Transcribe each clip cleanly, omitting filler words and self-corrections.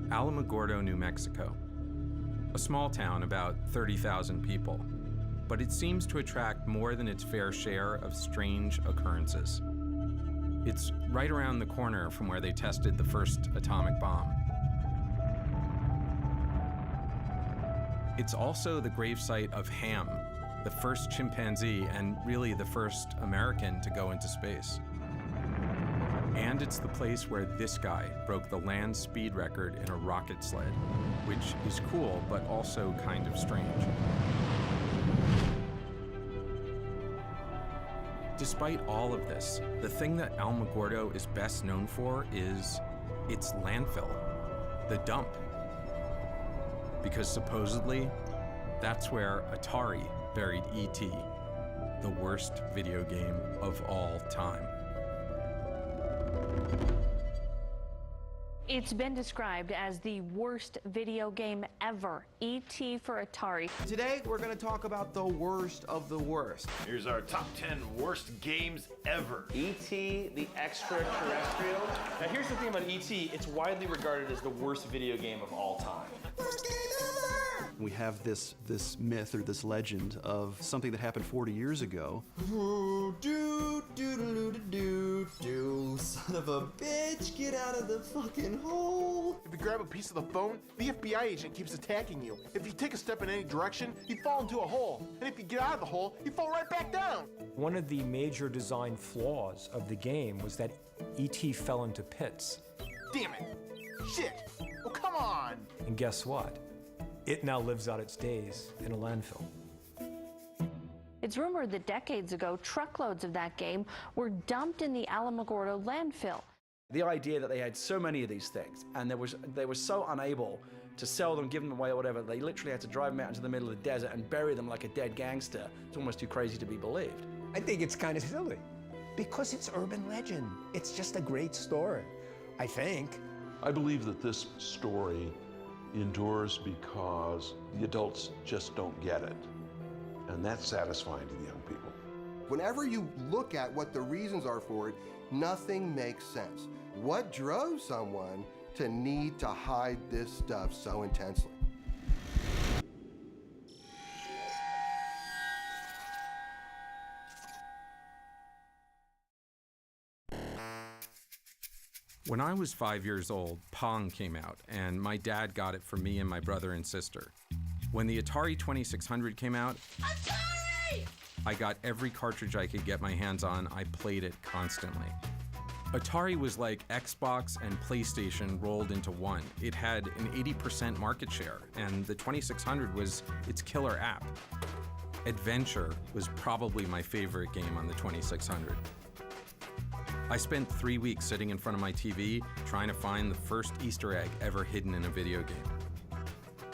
Alamogordo, New Mexico. A small town, about 30,000 people, but it seems to attract more than its fair share of strange occurrences. It's right around the corner from where they tested the first atomic bomb. It's also the gravesite of Ham, the first chimpanzee and really the first American to go into space. And it's the place where this guy broke the land speed record in a rocket sled, which is cool, but also kind of strange. Despite all of this, the thing that Alamogordo is best known for is its landfill, the dump. Because supposedly, that's where Atari buried E.T., the worst video game of all time. It's been described as the worst video game ever, E.T. for Atari. Today, we're going to talk about the worst of the worst. Here's our top 10 worst games ever. E.T. the extraterrestrial. Now here's the thing about E.T. It's widely regarded as the worst video game of all time. We have this myth or this legend of something that happened 40 years ago. Son of a bitch, get out of the fucking hole. If you grab a piece of the phone, the FBI agent keeps attacking you. If you take a step in any direction, you fall into a hole. And if you get out of the hole, you fall right back down. One of the major design flaws of the game was that E.T. fell into pits. Damn it. Shit. Well, come on. And guess what? It now lives out its days in a landfill. It's rumored that decades ago, truckloads of that game were dumped in the Alamogordo landfill. The idea that they had so many of these things and they were so unable to sell them, give them away or whatever, they literally had to drive them out into the middle of the desert and bury them like a dead gangster. It's almost too crazy to be believed. I think it's kind of silly because it's urban legend. It's just a great story, I think. I believe that this story endures because the adults just don't get it. And that's satisfying to the young people. Whenever you look at what the reasons are for it, nothing makes sense. What drove someone to need to hide this stuff so intensely? When I was 5 years old, Pong came out, and my dad got it for me and my brother and sister. When the Atari 2600 came out, Atari! I got every cartridge I could get my hands on. I played it constantly. Atari was like Xbox and PlayStation rolled into one. It had an 80% market share, and the 2600 was its killer app. Adventure was probably my favorite game on the 2600. I spent 3 weeks sitting in front of my TV trying to find the first Easter egg ever hidden in a video game.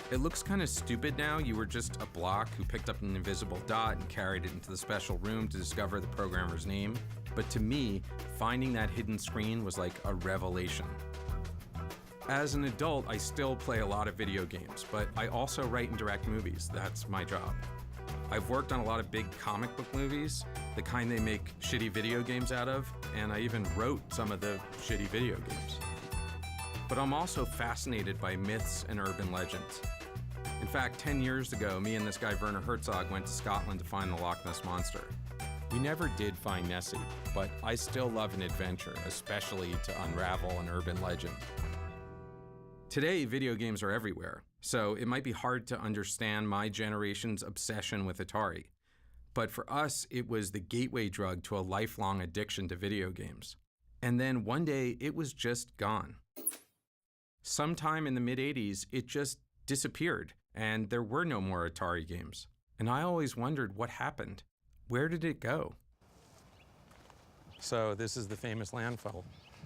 It looks kind of stupid now. You were just a block who picked up an invisible dot and carried it into the special room to discover the programmer's name. But to me, finding that hidden screen was like a revelation. As an adult, I still play a lot of video games, but I also write and direct movies. That's my job. I've worked on a lot of big comic book movies, the kind they make shitty video games out of, and I even wrote some of the shitty video games. But I'm also fascinated by myths and urban legends. In fact, 10 years ago, me and this guy Werner Herzog went to Scotland to find the Loch Ness Monster. We never did find Nessie, but I still love an adventure, especially to unravel an urban legend. Today, video games are everywhere, so it might be hard to understand my generation's obsession with Atari. But for us, it was the gateway drug to a lifelong addiction to video games. And then one day, it was just gone. Sometime in the mid-'80s, it just disappeared, and there were no more Atari games. And I always wondered what happened. Where did it go? So this is the famous landfill,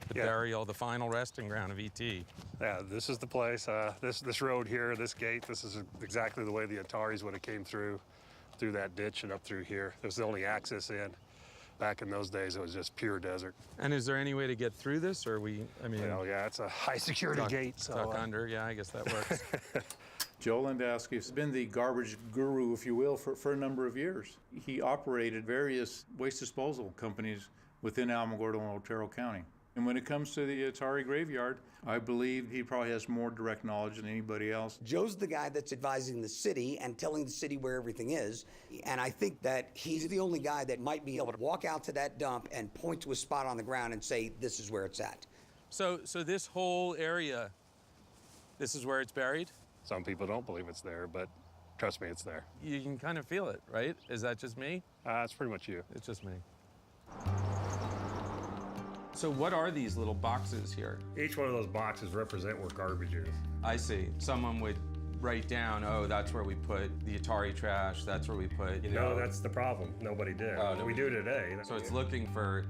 the burial, the final resting ground of E.T. Yeah, this is the place. This road here, this gate, this is exactly the way the Ataris would have came through that ditch and up through here. It was the only access in. Back in those days, it was just pure desert. And is there any way to get through this, or yeah, it's a high security gate. So, tuck under, yeah, I guess that works. Joe Landowski has been the garbage guru, if you will, for a number of years. He operated various waste disposal companies within Alamogordo and Otero County. And when it comes to the Atari graveyard, I believe he probably has more direct knowledge than anybody else. Joe's the guy that's advising the city and telling the city where everything is. And I think that he's the only guy that might be able to walk out to that dump and point to a spot on the ground and say, this is where it's at. So this whole area, this is where it's buried? Some people don't believe it's there, but trust me, it's there. You can kind of feel it, right? Is that just me? It's pretty much you. It's just me. So what are these little boxes here? Each one of those boxes represent where garbage is. I see. Someone would write down, oh, that's where we put the Atari trash, that's where we put, No, that's the problem. Nobody did. We do today. So it's looking for,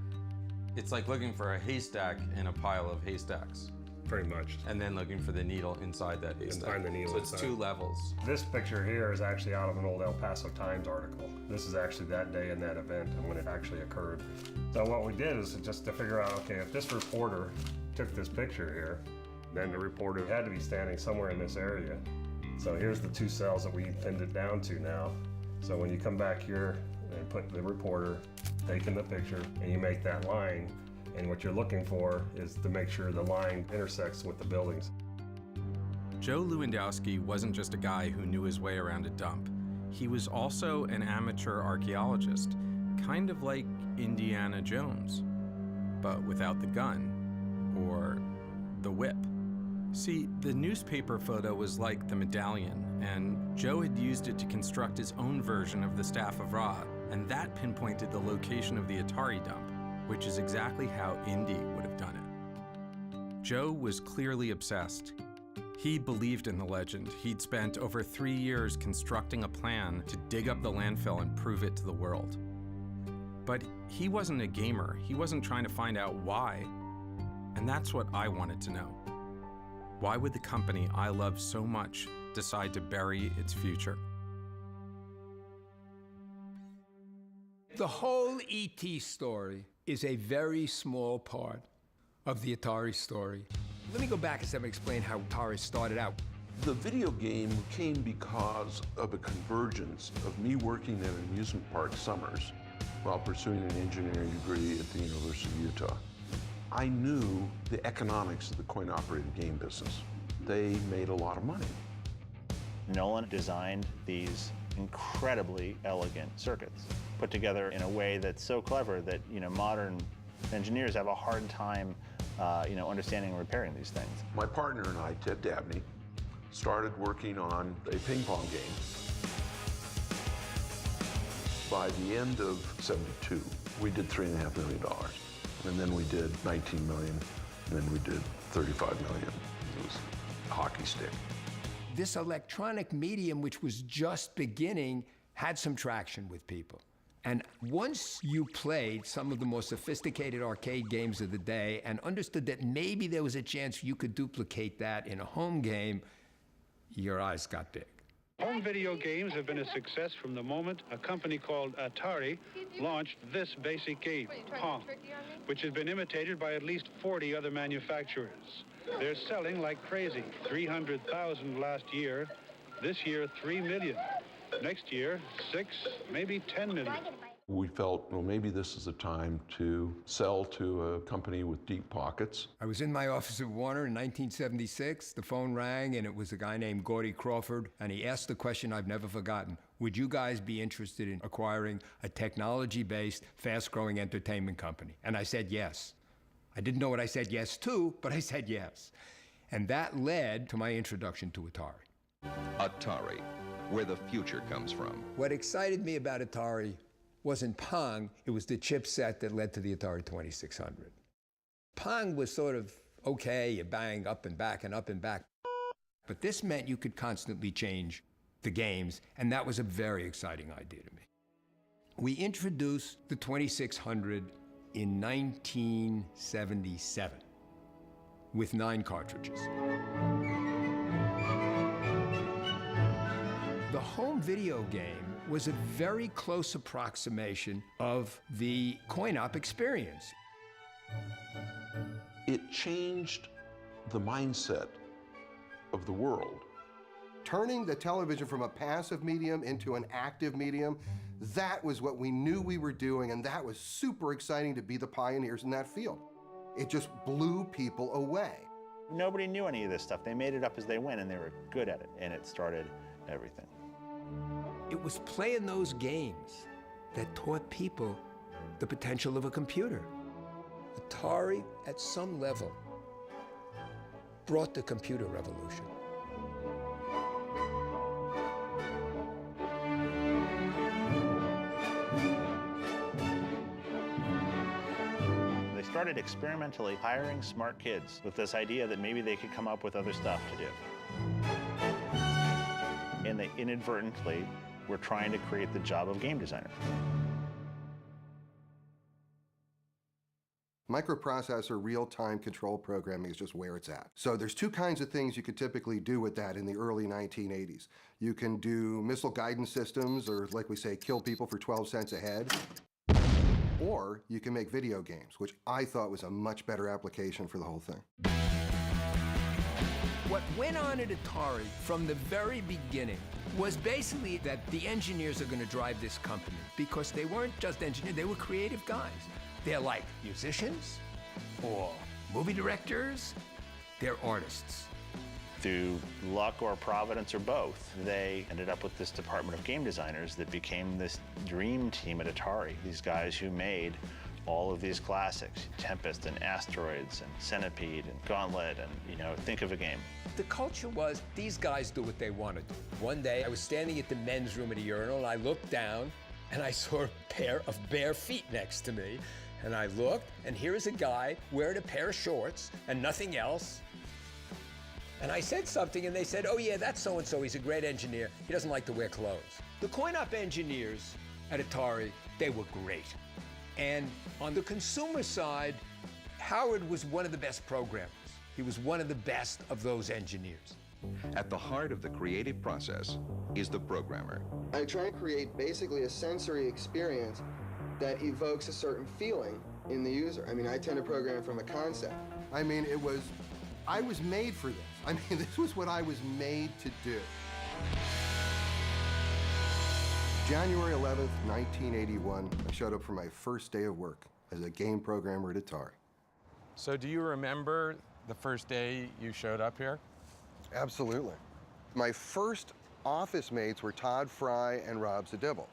it's like looking for a haystack in a pile of haystacks. Pretty much. And then looking for the needle inside that haystack. Find the needle so it's inside. 2 levels. This picture here is actually out of an old El Paso Times article. This is actually that day in that event and when it actually occurred. So what we did is just to figure out, okay, if this reporter took this picture here, then the reporter had to be standing somewhere in this area. So here's the 2 cells that we pinned it down to now. So when you come back here and put the reporter, taking the picture, and you make that line, and what you're looking for is to make sure the line intersects with the buildings. Joe Lewandowski wasn't just a guy who knew his way around a dump. He was also an amateur archaeologist, kind of like Indiana Jones, but without the gun or the whip. See, the newspaper photo was like the medallion, and Joe had used it to construct his own version of the Staff of Ra, and that pinpointed the location of the Atari dump, which is exactly how Indy would have done it. Joe was clearly obsessed. He believed in the legend. He'd spent over 3 years constructing a plan to dig up the landfill and prove it to the world. But he wasn't a gamer. He wasn't trying to find out why. And that's what I wanted to know. Why would the company I love so much decide to bury its future? The whole ET story is a very small part of the Atari story. Let me go back a step and explain how Atari started out. The video game came because of a convergence of me working at an amusement park summers while pursuing an engineering degree at the University of Utah. I knew the economics of the coin-operated game business. They made a lot of money. Nolan designed these incredibly elegant circuits, put together in a way that's so clever that modern engineers have a hard time understanding and repairing these things. My partner and I, Ted Dabney, started working on a ping pong game. By the end of '72, we did $3.5 million. And then we did 19 million, and then we did 35 million. It was a hockey stick. This electronic medium, which was just beginning, had some traction with people. And once you played some of the more sophisticated arcade games of the day and understood that maybe there was a chance you could duplicate that in a home game, your eyes got big. Home video games have been a success from the moment a company called Atari launched this basic game, Pong, which has been imitated by at least 40 other manufacturers. They're selling like crazy. 300,000 last year. This year, 3 million. Next year, 6, maybe 10 million. We felt, well, maybe this is a time to sell to a company with deep pockets. I was in my office at Warner in 1976. The phone rang, and it was a guy named Gordy Crawford, and he asked the question I've never forgotten. Would you guys be interested in acquiring a technology-based, fast-growing entertainment company? And I said yes. I didn't know what I said yes to, but I said yes. And that led to my introduction to Atari. Atari, where the future comes from. What excited me about Atari wasn't Pong, it was the chipset that led to the Atari 2600. Pong was sort of okay, you bang up and back and up and back. But this meant you could constantly change the games, and that was a very exciting idea to me. We introduced the 2600 in 1977 with 9 cartridges. The home video game was a very close approximation of the coin-op experience. It changed the mindset of the world. Turning the television from a passive medium into an active medium, that was what we knew we were doing, and that was super exciting to be the pioneers in that field. It just blew people away. Nobody knew any of this stuff. They made it up as they went, and they were good at it, and it started everything. It was playing those games that taught people the potential of a computer. Atari, at some level, brought the computer revolution. They started experimentally hiring smart kids with this idea that maybe they could come up with other stuff to do. And they inadvertently were trying to create the job of game designer. Microprocessor real-time control programming is just where it's at. So there's two kinds of things you could typically do with that in the early 1980s. You can do missile guidance systems, or like we say, kill people for 12 cents a head. Or you can make video games, which I thought was a much better application for the whole thing. What went on at Atari from the very beginning was basically that the engineers are going to drive this company, because they weren't just engineers, they were creative guys. They're like musicians or movie directors. They're artists. Through luck or providence or both, they ended up with this department of game designers that became this dream team at Atari. These guys who made all of these classics, Tempest and Asteroids and Centipede and Gauntlet and, you know, think of a game. The culture was these guys do what they want to do. One day I was standing at the men's room at a urinal and I looked down and I saw a pair of bare feet next to me. And I looked, and here is a guy wearing a pair of shorts and nothing else. And I said something, and they said, oh yeah, that's so-and-so, he's a great engineer. He doesn't like to wear clothes. The coin-op engineers at Atari, they were great. And on the consumer side, Howard was one of the best programmers. He was one of the best of those engineers. At the heart of the creative process is the programmer. I try and create basically a sensory experience that evokes a certain feeling in the user. I mean, I tend to program from a concept. I mean, I was made for this. I mean, this was what I was made to do. January 11th, 1981, I showed up for my first day of work as a game programmer at Atari. So do you remember the first day you showed up here? Absolutely. My first office mates were Todd Fry and Rob Zadibble.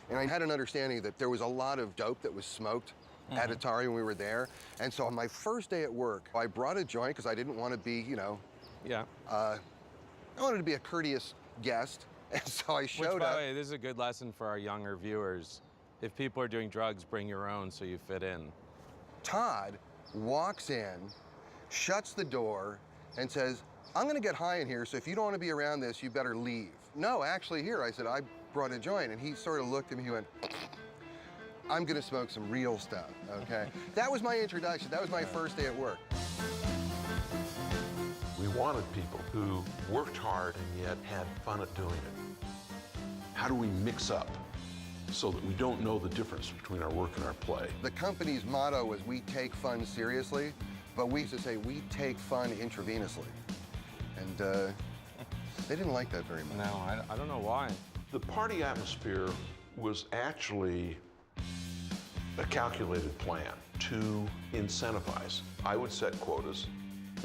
And I had an understanding that there was a lot of dope that was smoked at Atari when we were there. And so on my first day at work, I brought a joint because I didn't want to be, you know, I wanted to be a courteous guest. And so I showed up. Which, by the way, this is a good lesson for our younger viewers. If people are doing drugs, bring your own so you fit in. Todd walks in, shuts the door, and says, I'm going to get high in here, so if you don't want to be around this, you better leave. No, actually here. I said, I brought a joint. And he sort of looked at me, he went, I'm going to smoke some real stuff, okay? That was my introduction. That was my first day at work. We wanted people who worked hard and yet had fun at doing it. How do we mix up so that we don't know the difference between our work and our play? The company's motto was, we take fun seriously, but we used to say, we take fun intravenously. And they didn't like that very much. No, I don't know why. The party atmosphere was actually a calculated plan to incentivize. I would set quotas.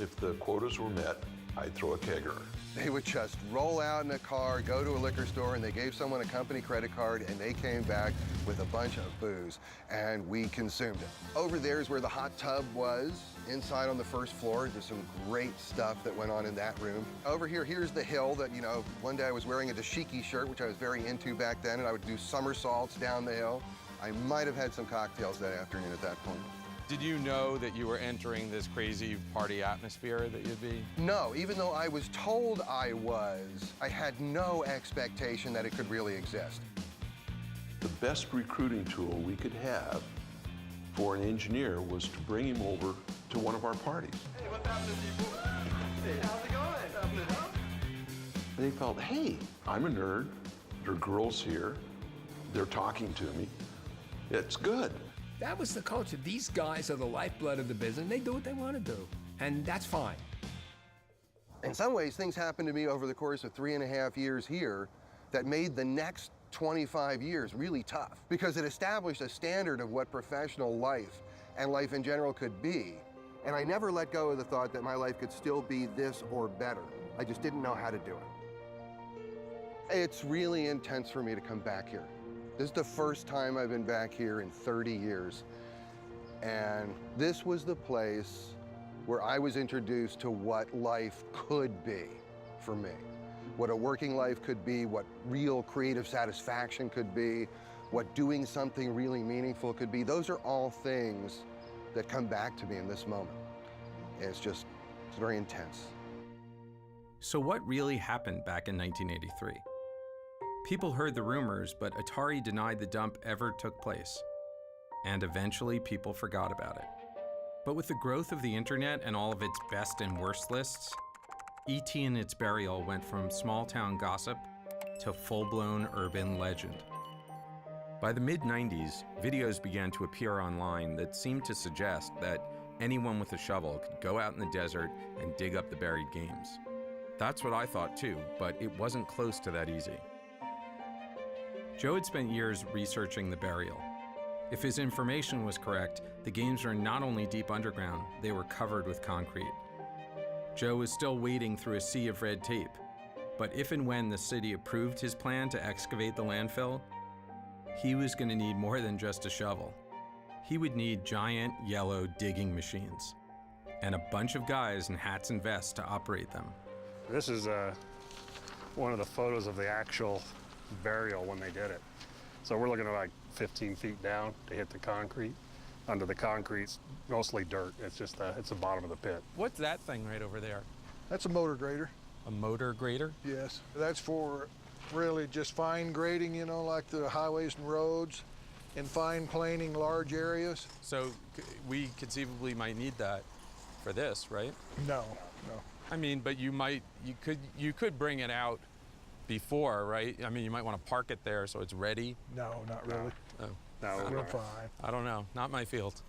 If the quotas were met, I'd throw a kegger. They would just roll out in a car, go to a liquor store, and they gave someone a company credit card, and they came back with a bunch of booze, and we consumed it. Over there is where the hot tub was. Inside on the first floor, there's some great stuff that went on in that room. Over here, here's the hill that, you know, one day I was wearing a dashiki shirt, which I was very into back then, and I would do somersaults down the hill. I might have had some cocktails that afternoon at that point. Did you know that you were entering this crazy party atmosphere that you'd be? No, even though I was told I was, I had no expectation that it could really exist. The best recruiting tool we could have for an engineer was to bring him over to one of our parties. Hey, what's happening, people? Hey, how's it going? What's happening, huh? They felt, hey, I'm a nerd. There are girls here. They're talking to me. It's good. That was the culture. These guys are the lifeblood of the business. They do what they want to do, and that's fine. In some ways, things happened to me over the course of 3.5 years here that made the next 25 years really tough, because it established a standard of what professional life and life in general could be And I never let go of the thought that my life could still be this or better. I just didn't know how to do it. It's really intense for me to come back here. This is the first time I've been back here in 30 years. And this was the place where I was introduced to what life could be for me. What a working life could be, what real creative satisfaction could be, what doing something really meaningful could be. Those are all things that come back to me in this moment. It's very intense. So what really happened back in 1983? People heard the rumors, but Atari denied the dump ever took place. And eventually people forgot about it. But with the growth of the internet and all of its best and worst lists, E.T. and its burial went from small-town gossip to full-blown urban legend. By the mid-90s, videos began to appear online that seemed to suggest that anyone with a shovel could go out in the desert and dig up the buried games. That's what I thought too, but it wasn't close to that easy. Joe had spent years researching the burial. If his information was correct, the games were not only deep underground, they were covered with concrete. Joe was still wading through a sea of red tape, but if and when the city approved his plan to excavate the landfill, he was going to need more than just a shovel. He would need giant yellow digging machines and a bunch of guys in hats and vests to operate them. This is one of the photos of the actual burial when they did it. So we're looking at like 15 feet down to hit the concrete. Under the concrete's mostly dirt. It's just it's the bottom of the pit. What's that thing right over there? That's a motor grader. A motor grader? Yes. That's for really just fine grading, you know, like the highways and roads, and fine planing large areas. So we conceivably might need that for this, right? No. I mean, but you could bring it out before, right? I mean, you might want to park it there so it's ready. No, not really. Oh. No, we're fine. I don't know. Not my field.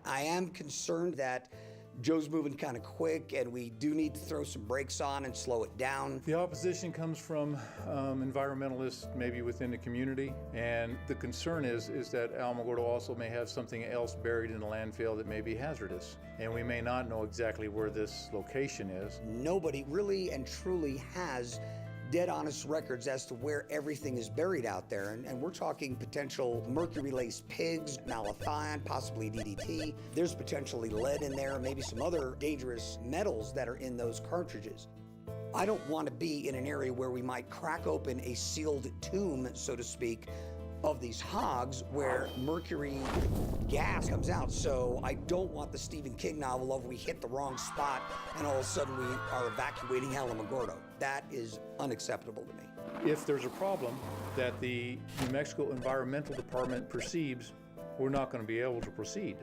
I am concerned that Joe's moving kind of quick, and we do need to throw some brakes on and slow it down. The opposition comes from environmentalists, maybe within the community, and the concern is that Alamogordo also may have something else buried in the landfill that may be hazardous, and we may not know exactly where this location is. Nobody really and truly has dead honest records as to where everything is buried out there. And we're talking potential mercury-laced pigs, malathion, possibly DDT. There's potentially lead in there, maybe some other dangerous metals that are in those cartridges. I don't want to be in an area where we might crack open a sealed tomb, so to speak, of these hogs where mercury gas comes out. So I don't want the Stephen King novel of we hit the wrong spot and all of a sudden we are evacuating Alamogordo. That is unacceptable to me. If there's a problem that the New Mexico Environmental Department perceives, we're not going to be able to proceed.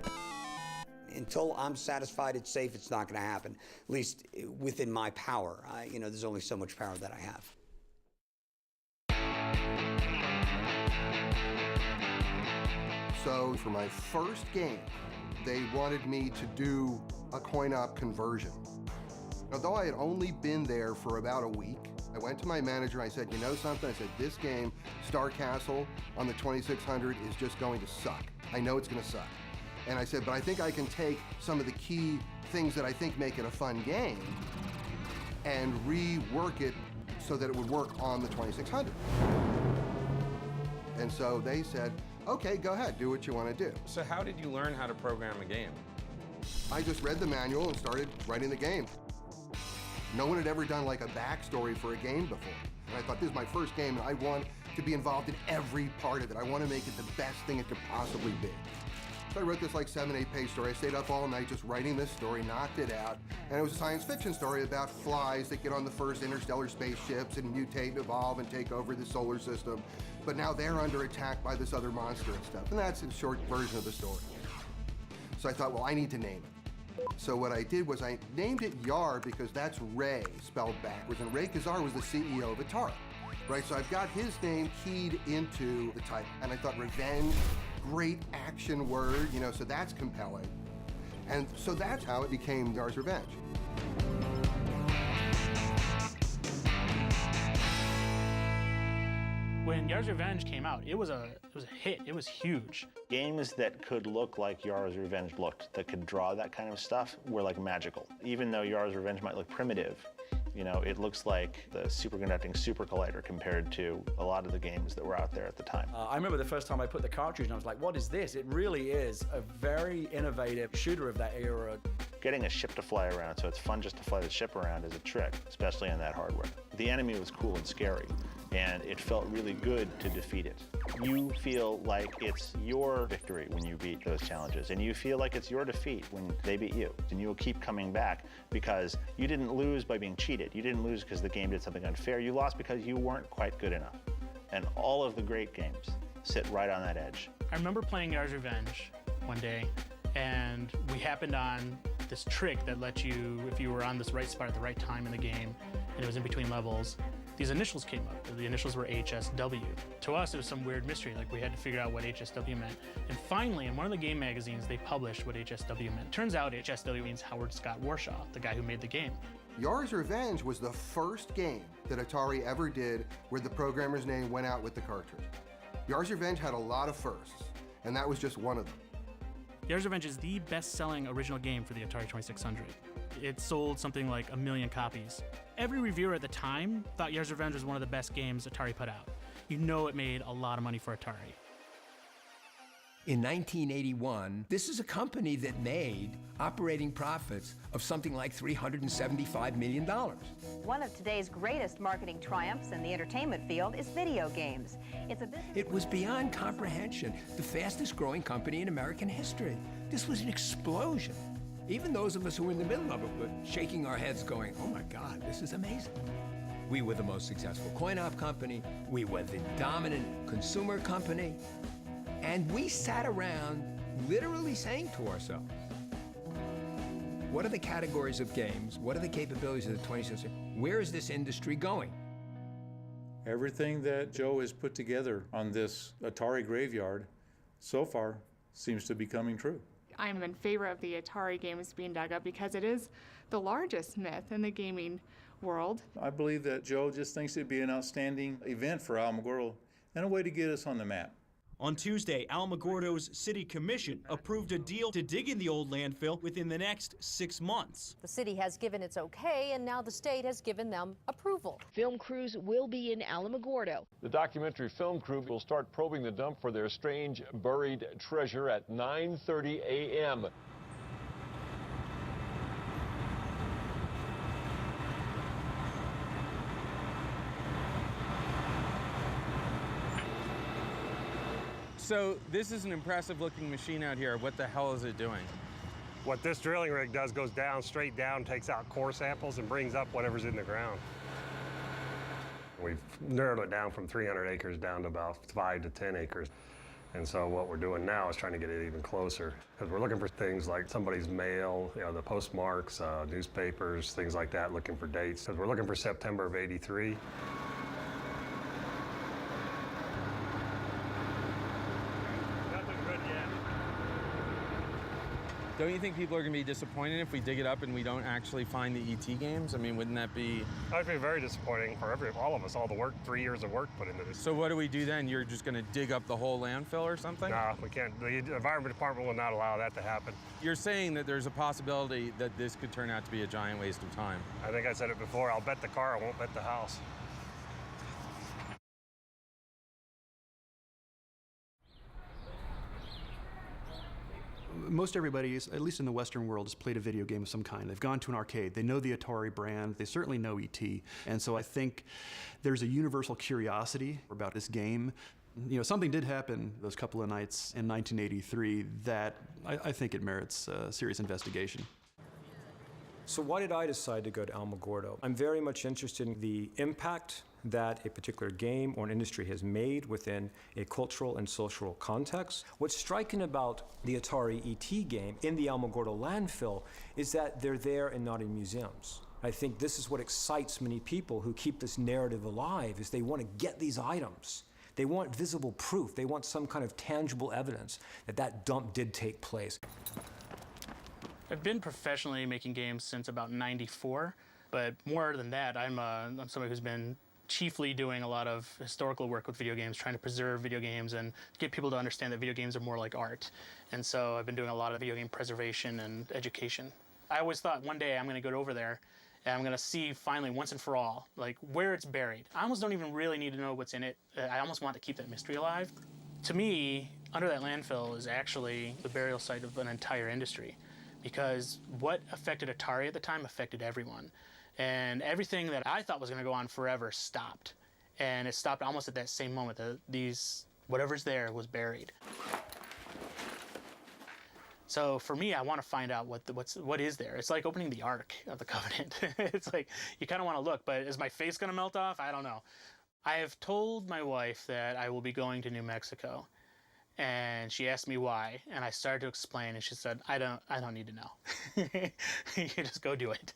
Until I'm satisfied it's safe, it's not going to happen, at least within my power. There's only so much power that I have. So for my first game, they wanted me to do a coin-op conversion. Although I had only been there for about a week, I went to my manager and I said, you know something? I said, this game, Star Castle on the 2600 is just going to suck. I know it's going to suck. And I said, but I think I can take some of the key things that I think make it a fun game and rework it so that it would work on the 2600. And so they said, okay, go ahead, do what you want to do. So how did you learn how to program a game? I just read the manual and started writing the game. No one had ever done like a backstory for a game before. And I thought, this is my first game and I want to be involved in every part of it. I want to make it the best thing it could possibly be. So I wrote this like 7-8 page story. I stayed up all night just writing this story, knocked it out. And it was a science fiction story about flies that get on the first interstellar spaceships and mutate, evolve, and take over the solar system. But now they're under attack by this other monster and stuff. And that's a short version of the story. So I thought, well, I need to name it. So what I did was I named it Yar because that's Ray spelled backwards. And Ray Kazar was the CEO of Atari, right? So I've got his name keyed into the title. And I thought revenge, great action word, so that's compelling. And so that's how it became Yar's Revenge. When Yars' Revenge came out, it was a hit. It was huge. Games that could look like Yars' Revenge looked, that could draw that kind of stuff, were like magical. Even though Yars' Revenge might look primitive, you know, it looks like the superconducting super collider compared to a lot of the games that were out there at the time. I remember the first time I put the cartridge and I was like, what is this? It really is a very innovative shooter of that era. Getting a ship to fly around, so it's fun just to fly the ship around, is a trick, especially on that hardware. The enemy was cool and scary, and it felt really good to defeat it. You feel like it's your victory when you beat those challenges, and you feel like it's your defeat when they beat you. And you will keep coming back because you didn't lose by being cheated. You didn't lose because the game did something unfair. You lost because you weren't quite good enough. And all of the great games sit right on that edge. I remember playing Yars' Revenge one day, and we happened on this trick that let you, if you were on this right spot at the right time in the game, and it was in between levels, these initials came up. The initials were HSW. To us, it was some weird mystery, like we had to figure out what HSW meant. And finally, in one of the game magazines, they published what HSW meant. Turns out HSW means Howard Scott Warshaw, the guy who made the game. Yars' Revenge was the first game that Atari ever did where the programmer's name went out with the cartridge. Yars' Revenge had a lot of firsts, and that was just one of them. Yars' Revenge is the best-selling original game for the Atari 2600. It sold something like 1 million copies. Every reviewer at the time thought Yars' Revenge was one of the best games Atari put out. You know it made a lot of money for Atari. In 1981, this is a company that made operating profits of something like $375 million. One of today's greatest marketing triumphs in the entertainment field is video games. It was beyond comprehension, the fastest growing company in American history. This was an explosion. Even those of us who were in the middle of it were shaking our heads going, oh my God, this is amazing. We were the most successful coin-op company. We were the dominant consumer company. And we sat around literally saying to ourselves, what are the categories of games? What are the capabilities of the 20th century? Where is this industry going? Everything that Joe has put together on this Atari graveyard so far seems to be coming true. I'm in favor of the Atari games being dug up because it is the largest myth in the gaming world. I believe that Joe just thinks it'd be an outstanding event for Alamogordo and a way to get us on the map. On Tuesday, Alamogordo's City Commission approved a deal to dig in the old landfill within the next 6 months. The city has given its okay, and now the state has given them approval. Film crews will be in Alamogordo. The documentary film crew will start probing the dump for their strange buried treasure at 9:30 a.m. So this is an impressive looking machine out here. What the hell is it doing? What this drilling rig does goes down, straight down, takes out core samples and brings up whatever's in the ground. We've narrowed it down from 300 acres down to about 5 to 10 acres. And so what we're doing now is trying to get it even closer, because we're looking for things like somebody's mail, you know, the postmarks, newspapers, things like that, looking for dates. Because we're looking for September of '83. Don't you think people are going to be disappointed if we dig it up and we don't actually find the ET games? I mean, wouldn't that be... That'd be very disappointing for all of us, all the work, 3 years of work put into this. So what do we do then? You're just going to dig up the whole landfill or something? No, we can't. The Environment Department will not allow that to happen. You're saying that there's a possibility that this could turn out to be a giant waste of time. I think I said it before. I'll bet the car, I won't bet the house. Most everybody, at least in the Western world, has played a video game of some kind. They've gone to an arcade. They know the Atari brand. They certainly know E.T. And so I think there's a universal curiosity about this game. You know, something did happen those couple of nights in 1983 that I think it merits serious investigation. So why did I decide to go to Alamogordo? I'm very much interested in the impact that a particular game or an industry has made within a cultural and social context. What's striking about the Atari ET game in the Alamogordo landfill is that they're there and not in museums. I think this is what excites many people who keep this narrative alive, is they want to get these items. They want visible proof. They want some kind of tangible evidence that that dump did take place. I've been professionally making games since about '94, but more than that, I'm somebody who's been chiefly doing a lot of historical work with video games, trying to preserve video games and get people to understand that video games are more like art. And so I've been doing a lot of video game preservation and education. I always thought one day I'm going to go over there and I'm going to see finally once and for all, like, where it's buried. I almost don't even really need to know what's in it. I almost want to keep that mystery alive. To me, under that landfill is actually the burial site of an entire industry, because what affected Atari at the time affected everyone. And everything that I thought was going to go on forever stopped. And it stopped almost at that same moment that whatever's there was buried. So for me, I want to find out what is there. It's like opening the Ark of the Covenant. It's like, you kind of want to look, but is my face going to melt off? I don't know. I have told my wife that I will be going to New Mexico. And she asked me why, and I started to explain, and she said, I don't need to know. You just go do it.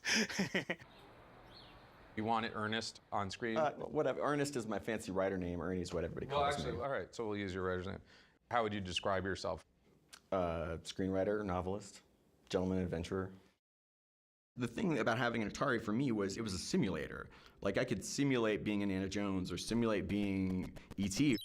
You wanted Ernest on screen? Whatever. Ernest is my fancy writer name. Ernie is what everybody calls me. All right, so we'll use your writer's name. How would you describe yourself? Screenwriter, novelist, gentleman adventurer. The thing about having an Atari for me was it was a simulator. Like, I could simulate being Indiana Jones or simulate being E.T.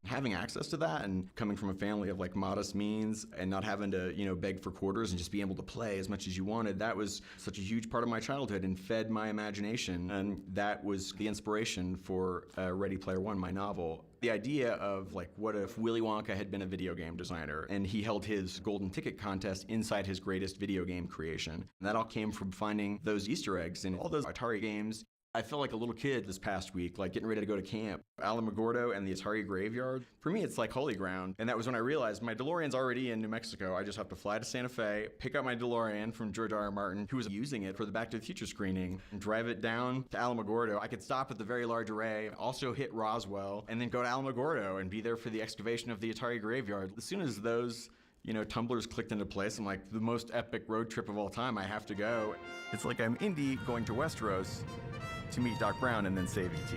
Having access to that and coming from a family of like modest means and not having to, beg for quarters and just being able to play as much as you wanted, that was such a huge part of my childhood and fed my imagination. And that was the inspiration for Ready Player One, my novel. The idea of like, what if Willy Wonka had been a video game designer and he held his golden ticket contest inside his greatest video game creation. And that all came from finding those Easter eggs in all those Atari games. I felt like a little kid this past week, like getting ready to go to camp. Alamogordo and the Atari graveyard. For me, it's like holy ground. And that was when I realized my DeLorean's already in New Mexico. I just have to fly to Santa Fe, pick up my DeLorean from George R.R. Martin, who was using it for the Back to the Future screening, and drive it down to Alamogordo. I could stop at the Very Large Array, also hit Roswell, and then go to Alamogordo and be there for the excavation of the Atari graveyard. As soon as those tumblers clicked into place, I'm like, the most epic road trip of all time, I have to go. It's like I'm Indy going to Westeros to meet Doc Brown and then save E.T.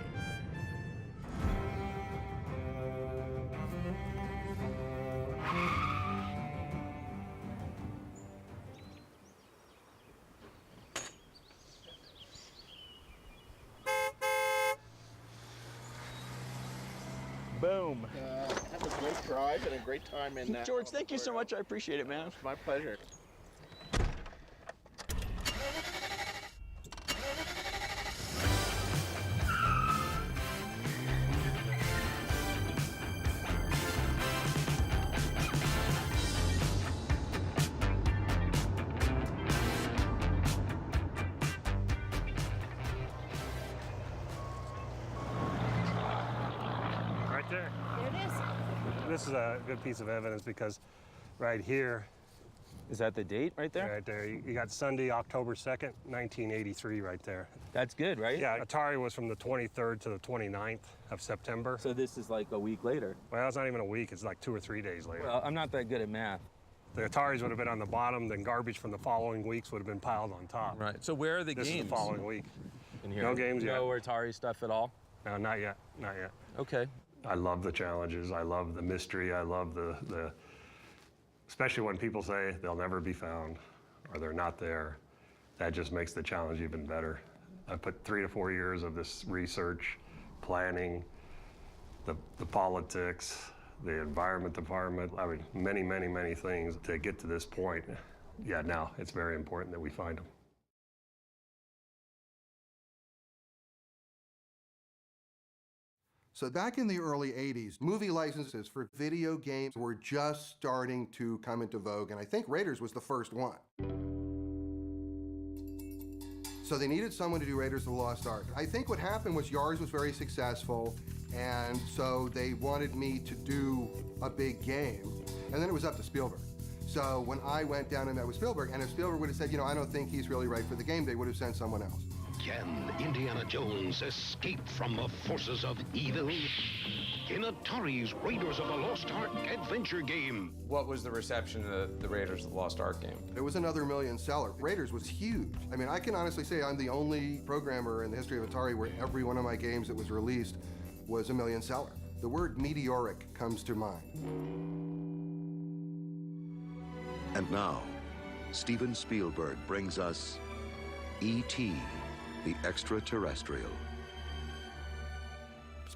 Boom. Have a great drive and a great time in George, thank you so much. I appreciate it, man. My pleasure. There. There it is. This is a good piece of evidence because right here. Is that the date right there? Right there. You got Sunday, October 2nd, 1983 right there. That's good, right? Yeah, Atari was from the 23rd to the 29th of September. So this is like a week later. Well, it's not even a week. It's like 2 or 3 days later. Well, I'm not that good at math. The Ataris would have been on the bottom, then garbage from the following weeks would have been piled on top. Right. So where are the games? This is the following week. In here? No games yet. No Atari stuff at all? No, not yet. Not yet. Okay. I love the challenges. I love the mystery. I love the especially when people say they'll never be found or they're not there. That just makes the challenge even better. I put 3 to 4 years of this research, planning, the politics, the environment department. I mean, many, many, many things to get to this point. Yeah, now it's very important that we find them. So back in the early 80s, movie licenses for video games were just starting to come into vogue, and I think Raiders was the first one. So they needed someone to do Raiders of the Lost Ark. I think what happened was yours was very successful, and so they wanted me to do a big game, and then it was up to Spielberg. So when I went down and met with Spielberg, and if Spielberg would have said, I don't think he's really right for the game, they would have sent someone else. Can Indiana Jones escape from the forces of evil? In Atari's Raiders of the Lost Ark adventure game. What was the reception of the Raiders of the Lost Ark game? It was another million seller. Raiders was huge. I mean, I can honestly say I'm the only programmer in the history of Atari where every one of my games that was released was a million seller. The word meteoric comes to mind. And now, Steven Spielberg brings us E.T., the extraterrestrial.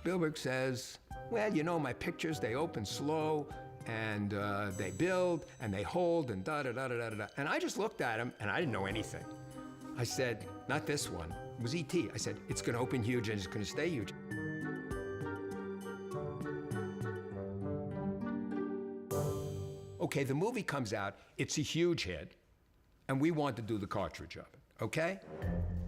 Spielberg says, well, you know, my pictures, they open slow, and they build, and they hold, and da-da-da-da-da-da. And I just looked at him, and I didn't know anything. I said, not this one. It was E.T. I said, it's going to open huge, and it's going to stay huge. Okay, the movie comes out, it's a huge hit, and we want to do the cartridge of it, okay?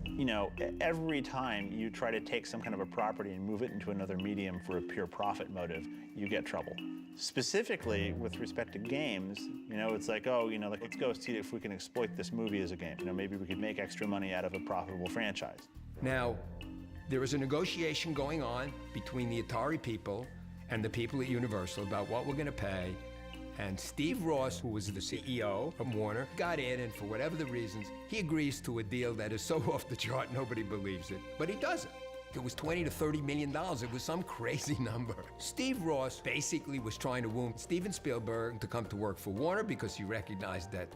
You know, every time you try to take some kind of a property and move it into another medium for a pure profit motive, you get trouble. Specifically, with respect to games, you know, it's like, oh, you know, like, let's go see if we can exploit this movie as a game. You know, maybe we could make extra money out of a profitable franchise. Now, there was a negotiation going on between the Atari people and the people at Universal about what we're going to pay. And Steve Ross, who was the CEO of Warner, got in, and for whatever the reasons, he agrees to a deal that is so off the chart, nobody believes it. But he does it. It was $20 to $30 million. It was some crazy number. Steve Ross basically was trying to woo Steven Spielberg to come to work for Warner because he recognized that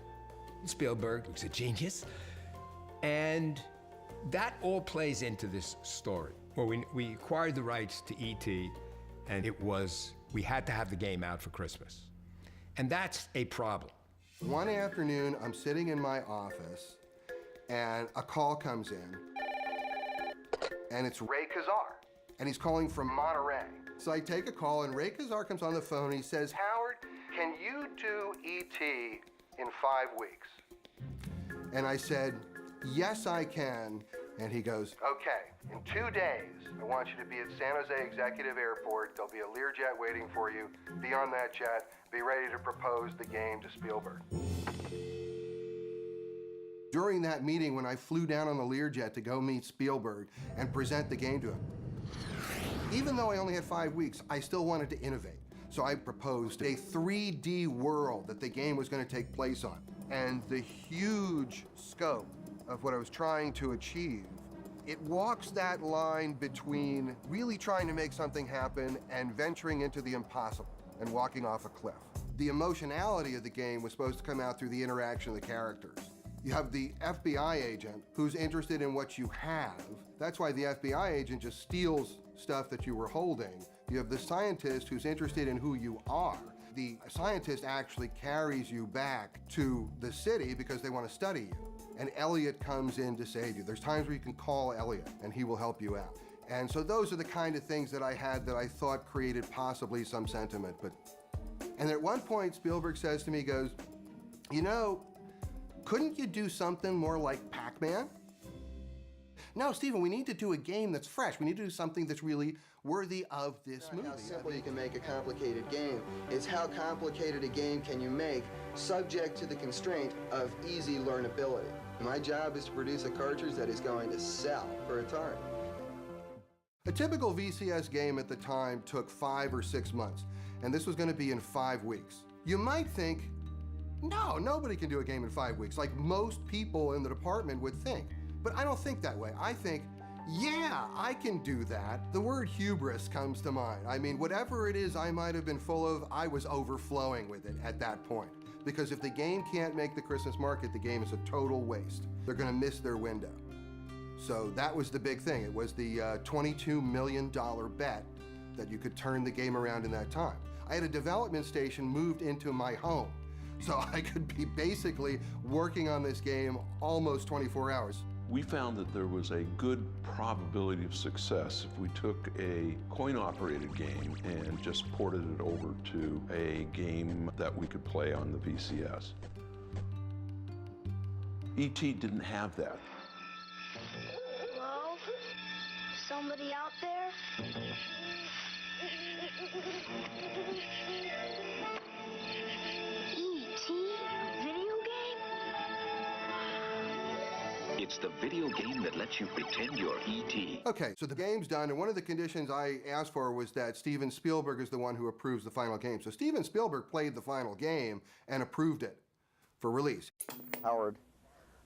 Spielberg was a genius. And that all plays into this story. Well, we acquired the rights to E.T., and we had to have the game out for Christmas. And that's a problem. One afternoon, I'm sitting in my office, and a call comes in, and it's Ray Kazar, and he's calling from Monterey. So I take a call, and Ray Kazar comes on the phone, and he says, Howard, can you do E.T. in 5 weeks? And I said, yes, I can. And he goes, okay, in 2 days, I want you to be at San Jose Executive Airport. There'll be a Learjet waiting for you. Be on that jet. Be ready to propose the game to Spielberg. During that meeting, when I flew down on the Learjet to go meet Spielberg and present the game to him, even though I only had 5 weeks, I still wanted to innovate. So I proposed a 3D world that the game was going to take place on. And the huge scope of what I was trying to achieve, it walks that line between really trying to make something happen and venturing into the impossible and walking off a cliff. The emotionality of the game was supposed to come out through the interaction of the characters. You have the FBI agent who's interested in what you have. That's why the FBI agent just steals stuff that you were holding. You have the scientist who's interested in who you are. The scientist actually carries you back to the city because they want to study you. And Elliot comes in to save you. There's times where you can call Elliot and he will help you out. And so those are the kind of things that I had that I thought created possibly some sentiment. And at one point, Spielberg says to me, he goes, you know, couldn't you do something more like Pac-Man? No, Stephen, we need to do a game that's fresh. We need to do something that's really worthy of this movie. How simple you can make a complicated game. It's how complicated a game can you make subject to the constraint of easy learnability. My job is to produce a cartridge that is going to sell for Atari. A typical VCS game at the time took 5 or 6 months, and this was going to be in 5 weeks. You might think, no, nobody can do a game in 5 weeks, like most people in the department would think. But I don't think that way. I think, yeah, I can do that. The word hubris comes to mind. I mean, whatever it is I might have been full of, I was overflowing with it at that point. Because if the game can't make the Christmas market, the game is a total waste. They're gonna miss their window. So that was the big thing. It was the $22 million bet that you could turn the game around in that time. I had a development station moved into my home, so I could be basically working on this game almost 24 hours. We found that there was a good probability of success if we took a coin-operated game and just ported it over to a game that we could play on the VCS. E.T. didn't have that. Hello? Somebody out there? E.T.? Video game? It's the video game that lets you pretend you're E.T. Okay, so the game's done, and one of the conditions I asked for was that Steven Spielberg is the one who approves the final game. So Steven Spielberg played the final game and approved it for release. Howard,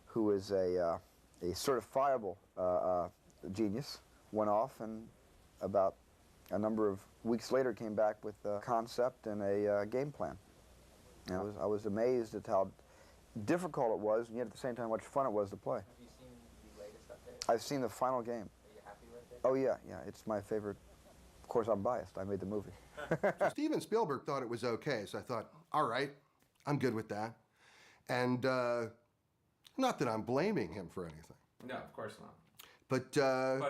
who is a certifiable genius, went off and about a number of weeks later came back with a concept and a game plan. And I was amazed at how difficult it was, and yet at the same time how much fun it was to play. Have you seen the latest update? I've seen the final game. Are you happy with it? Oh yeah, it's my favorite course, I'm biased. I made the movie. So Steven Spielberg thought it was okay, so I thought, all right, I'm good with that. And not that I'm blaming him for anything. No, of course not. But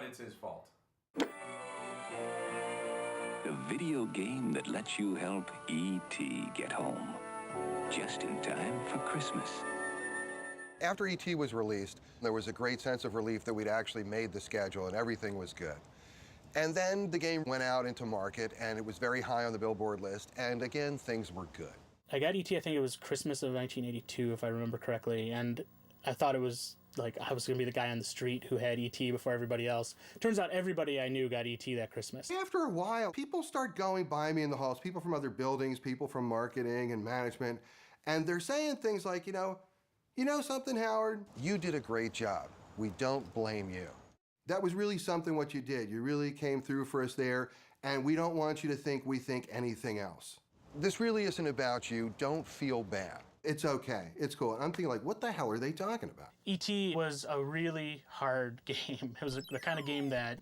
it's his fault. A video game that lets you help E.T. get home. Just in time for Christmas. After E.T. was released, there was a great sense of relief that we'd actually made the schedule and everything was good. And then the game went out into market and it was very high on the Billboard list, and again, things were good. I got E.T., I think it was Christmas of 1982, if I remember correctly, and I thought it was like I was going to be the guy on the street who had E.T. before everybody else. Turns out everybody I knew got E.T. that Christmas. After a while, people start going by me in the halls, people from other buildings, people from marketing and management, and they're saying things like, you know something, Howard? You did a great job. We don't blame you. That was really something what you did. You really came through for us there, and we don't want you to think we think anything else. This really isn't about you. Don't feel bad. It's okay. It's cool. And I'm thinking, like, what the hell are they talking about? E.T. was a really hard game. It was the kind of game that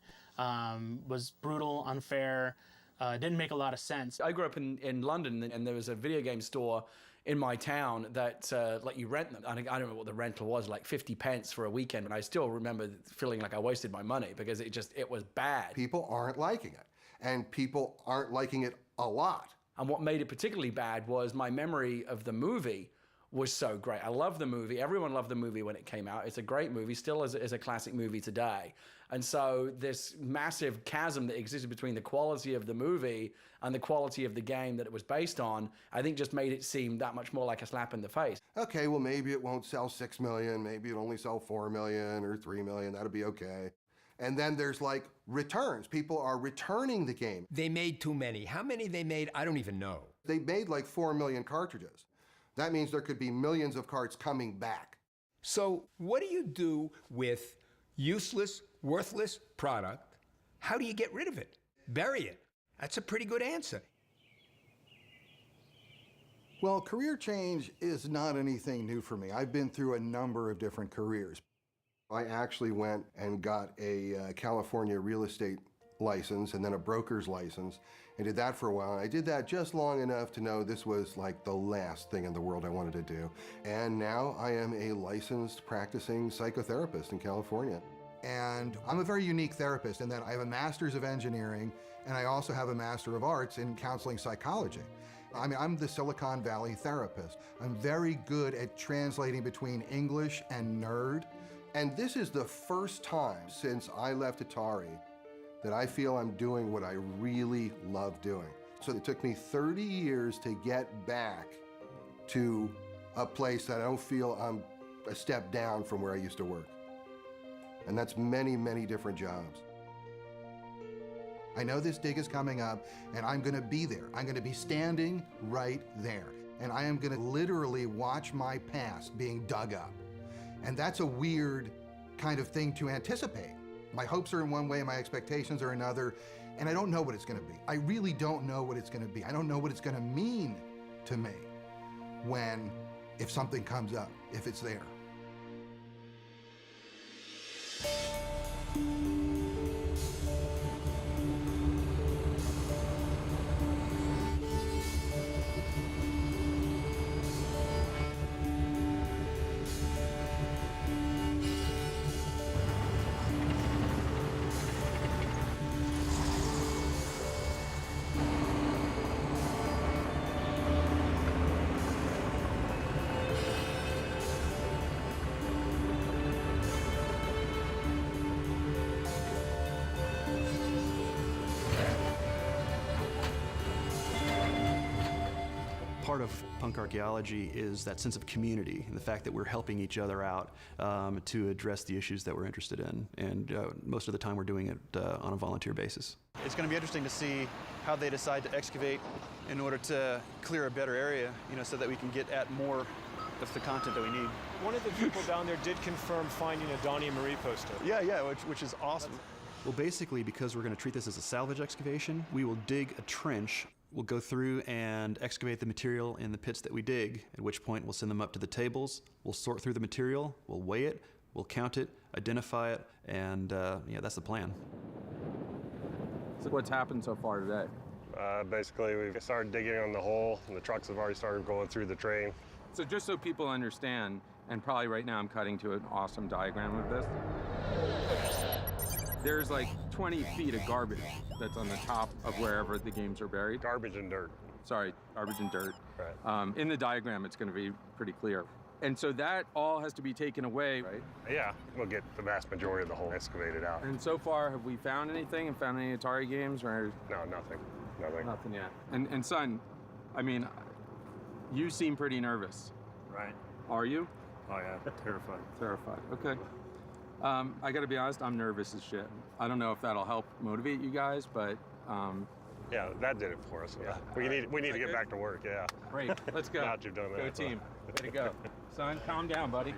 was brutal, unfair, didn't make a lot of sense. I grew up in London, and there was a video game store in my town that let you rent them. I don't know what the rental was, like 50 pence for a weekend, and I still remember feeling like I wasted my money because it was bad. People aren't liking it, and people aren't liking it a lot. And what made it particularly bad was my memory of the movie was so great. I love the movie. Everyone loved the movie when it came out. It's a great movie, still is a classic movie today. And so this massive chasm that existed between the quality of the movie and the quality of the game that it was based on, I think just made it seem that much more like a slap in the face. Okay, well, maybe it won't sell 6 million, maybe it'll only sell 4 million or 3 million, that'll be okay. And then there's like returns. People are returning the game. They made too many. How many they made, I don't even know. They made like 4 million cartridges. That means there could be millions of carts coming back. So what do you do with useless, worthless product? How do you get rid of it? Bury it. That's a pretty good answer. Well, career change is not anything new for me. I've been through a number of different careers. I actually went and got a California real estate license and then a broker's license and did that for a while. I did that just long enough to know this was like the last thing in the world I wanted to do. And now I am a licensed practicing psychotherapist in California. And I'm a very unique therapist in that I have a master's of engineering and I also have a master of arts in counseling psychology. I mean, I'm the Silicon Valley therapist. I'm very good at translating between English and nerd. And this is the first time since I left Atari that I feel I'm doing what I really love doing. So it took me 30 years to get back to a place that I don't feel I'm a step down from where I used to work. And that's many, many different jobs. I know this dig is coming up, and I'm gonna be there. I'm gonna be standing right there. And I am gonna literally watch my past being dug up. And that's a weird kind of thing to anticipate. My hopes are in one way, my expectations are another, and I don't know what it's gonna be. I really don't know what it's gonna be. I don't know what it's gonna mean to me if something comes up, if it's there. Part of punk archaeology is that sense of community and the fact that we're helping each other out to address the issues that we're interested in. And most of the time we're doing it on a volunteer basis. It's going to be interesting to see how they decide to excavate in order to clear a better area, so that we can get at more of the content that we need. One of the people down there did confirm finding a Donnie Marie poster. Yeah, which is awesome. Well, basically, because we're going to treat this as a salvage excavation, we will dig a trench. We'll go through and excavate the material in the pits that we dig, at which point we'll send them up to the tables. We'll sort through the material, we'll weigh it, we'll count it, identify it, and that's the plan. So what's happened so far today? Basically, we've started digging on the hole, and the trucks have already started going through the train. So just so people understand, and probably right now I'm cutting to an awesome diagram of this. There's like 20 feet of garbage that's on the top of wherever the games are buried. Garbage and dirt. Sorry, garbage and dirt. Right. In the diagram, it's going to be pretty clear. And so that all has to be taken away, right? Yeah, we'll get the vast majority of the hole excavated out. And so far, have we found anything and found any Atari games? Or? No, nothing. Nothing. Nothing yet. And son, I mean, you seem pretty nervous. Right. Are you? Oh yeah, terrified. Terrified, okay. I gotta be honest, I'm nervous as shit. I don't know if that'll help motivate you guys, but yeah, that did it for us. Yeah. We need to get back to work, yeah. Great, let's go. Now that you've done that. Go team, way to go. Son, calm down, buddy.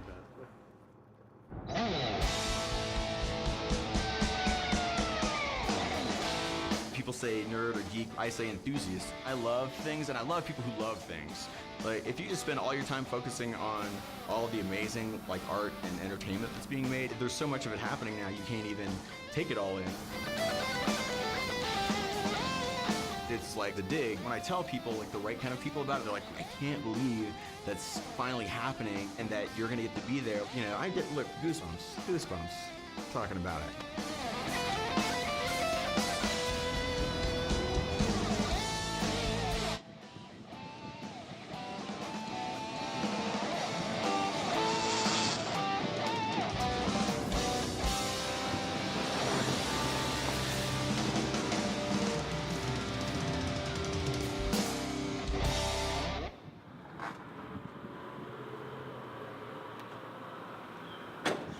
People say nerd or geek, I say enthusiast. I love things and I love people who love things. Like, if you just spend all your time focusing on all of the amazing like art and entertainment that's being made, there's so much of it happening now you can't even take it all in. It's like The Dig. When I tell people, like the right kind of people about it, they're like, I can't believe that's finally happening and that you're gonna get to be there. You know, I get, look, goosebumps talking about it.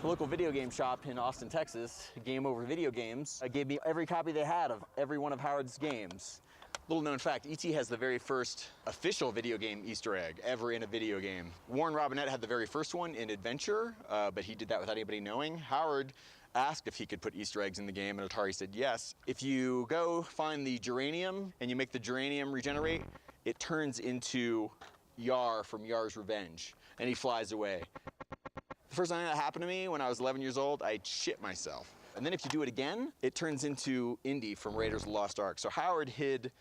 The local video game shop in Austin, Texas, Game Over Video Games, gave me every copy they had of every one of Howard's games. Little known fact, E.T. has the very first official video game Easter egg ever in a video game. Warren Robinette had the very first one in Adventure, but he did that without anybody knowing. Howard asked if he could put Easter eggs in the game, and Atari said yes. If you go find the geranium and you make the geranium regenerate, it turns into Yar from Yar's Revenge, and he flies away. The first time that happened to me when I was 11 years old, I shit myself. And then if you do it again, it turns into Indy from Raiders of the Lost Ark. So Howard hid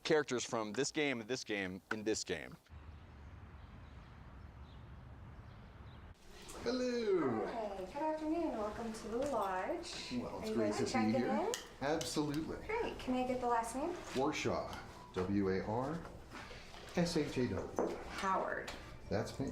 characters from this game and this game in this game. Hello. Hi, good afternoon. Welcome to the lodge. Well, it's Are you great guys to see checking you here. in? Absolutely. Great. Can I get the last name? Warshaw. W-A-R-S-H-A-W. Howard. That's me.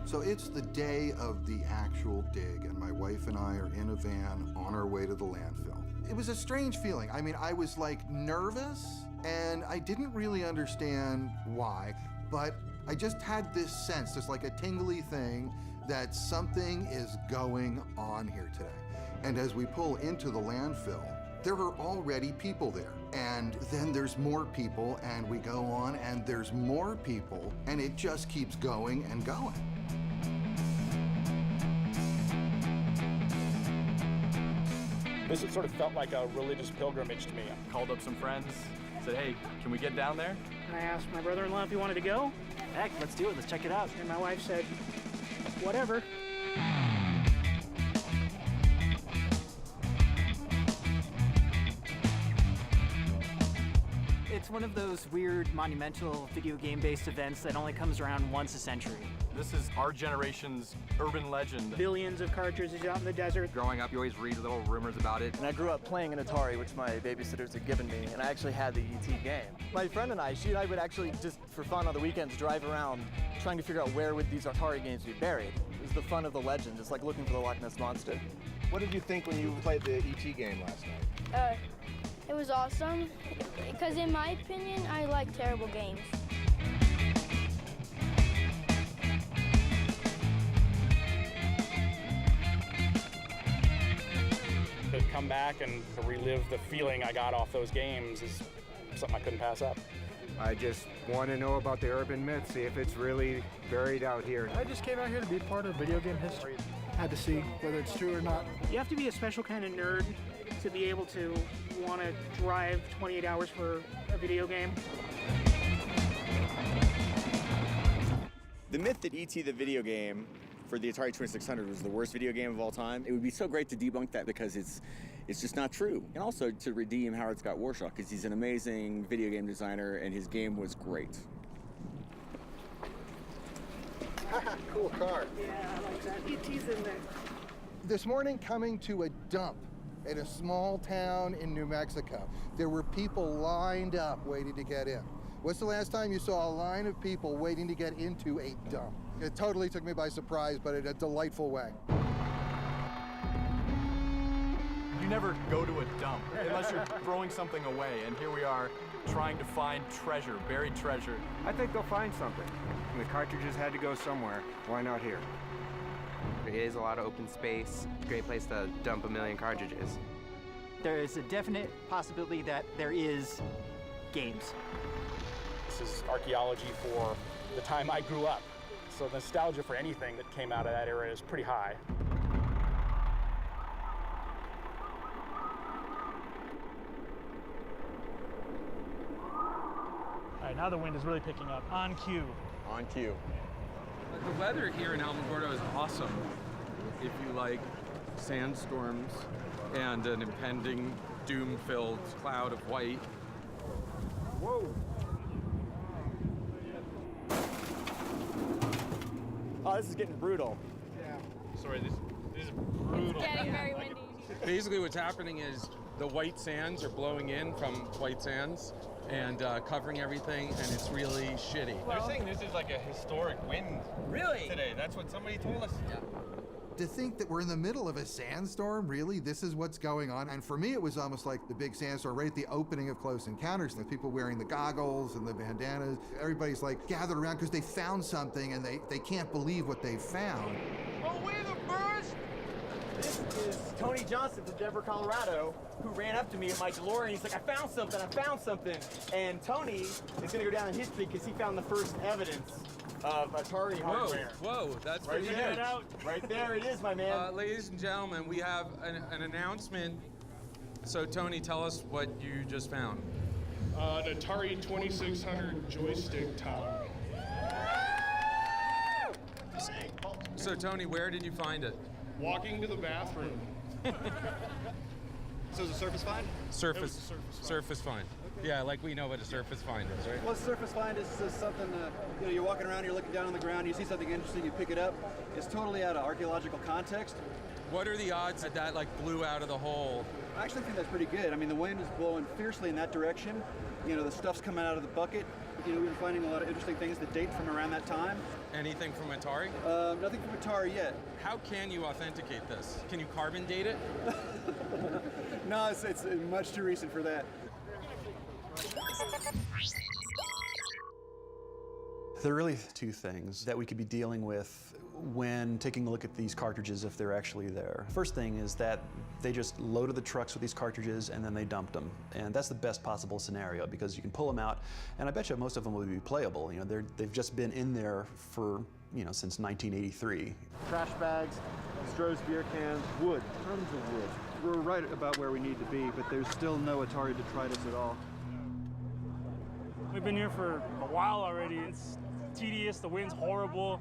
So it's the day of the actual dig, and my wife and I are in a van on our way to the landfill. It was a strange feeling. I mean, I was like nervous, and I didn't really understand why, but I just had this sense, just like a tingly thing, that something is going on here today. And as we pull into the landfill, there are already people there. And then there's more people, and we go on, and there's more people, and it just keeps going and going. This sort of felt like a religious pilgrimage to me. I called up some friends, said, hey, can we get down there? And I asked my brother-in-law if he wanted to go. Heck, let's do it. Let's check it out. And my wife said, whatever. It's one of those weird, monumental video game-based events that only comes around once a century. This is our generation's urban legend. Billions of cartridges out in the desert. Growing up, you always read little rumors about it. And I grew up playing an Atari, which my babysitters had given me, and I actually had the E.T. game. My friend and I, she and I would actually just, for fun on the weekends, drive around trying to figure out where would these Atari games be buried. It was the fun of the legend, just like looking for the Loch Ness Monster. What did you think when you played the E.T. game last night? It was awesome, because in my opinion, I like terrible games. To come back and to relive the feeling I got off those games is something I couldn't pass up. I just want to know about the urban myth, see if it's really buried out here. I just came out here to be part of video game history. Had to see whether it's true or not. You have to be a special kind of nerd to be able to want to drive 28 hours for a video game. The myth that E.T. the video game for the Atari 2600 was the worst video game of all time, it would be so great to debunk that because it's just not true. And also to redeem Howard Scott Warshaw, because he's an amazing video game designer and his game was great. Cool car. Yeah, I like that. E.T.'s in there. This morning, coming to a dump in a small town in New Mexico, there were people lined up waiting to get in. What's the last time you saw a line of people waiting to get into a dump? It totally took me by surprise, but in a delightful way. You never go to a dump unless you're throwing something away, and here we are trying to find treasure, buried treasure. I think they'll find something. The cartridges had to go somewhere. Why not here? It is a lot of open space. Great place to dump a million cartridges. There is a definite possibility that there is games. This is archaeology for the time I grew up. So the nostalgia for anything that came out of that era is pretty high. All right, now the wind is really picking up. On cue. On cue. The weather here in Alamogordo is awesome if you like sandstorms and an impending doom-filled cloud of white. Whoa! Oh, this is getting brutal. Yeah. Sorry, this is brutal. It's getting very windy. Basically what's happening is the white sands are blowing in from white sands and covering everything, and it's really shitty. They're saying this is like a historic wind. Really? Today. That's what somebody told us. Yeah. To think that we're in the middle of a sandstorm, really, this is what's going on. And for me, it was almost like the big sandstorm right at the opening of Close Encounters. The people wearing the goggles and the bandanas, everybody's like gathered around because they found something and they can't believe what they found. Oh, we're the first! This is Tony Johnson from Denver, Colorado, who ran up to me in my DeLorean. He's like, I found something. And Tony is gonna go down in history because he found the first evidence of Atari hardware. Whoa, that's Right pretty there. good. Right there it is, my man. Ladies and gentlemen, we have an announcement. So Tony, tell us what you just found. An Atari 2600 joystick top. So Tony, where did you find it? Walking to the bathroom. So is a surface find? Surface find. Yeah, like we know what a surface find is, right? Well, a surface find is something, you're walking around, you're looking down on the ground, you see something interesting, you pick it up. It's totally out of archaeological context. What are the odds that that like blew out of the hole? I actually think that's pretty good. I mean, the wind is blowing fiercely in that direction. The stuff's coming out of the bucket. We've been finding a lot of interesting things that date from around that time. Anything from Atari? Nothing from Atari yet. How can you authenticate this? Can you carbon date it? No, it's much too recent for that. There are really two things that we could be dealing with when taking a look at these cartridges if they're actually there. First thing is that they just loaded the trucks with these cartridges and then they dumped them. And that's the best possible scenario because you can pull them out and I bet you most of them will be playable. They've just been in there for, since 1983. Trash bags, Stroh's beer cans, wood, tons of wood. We're right about where we need to be, but there's still no Atari detritus at all. We've been here for a while already. It's tedious, the wind's horrible.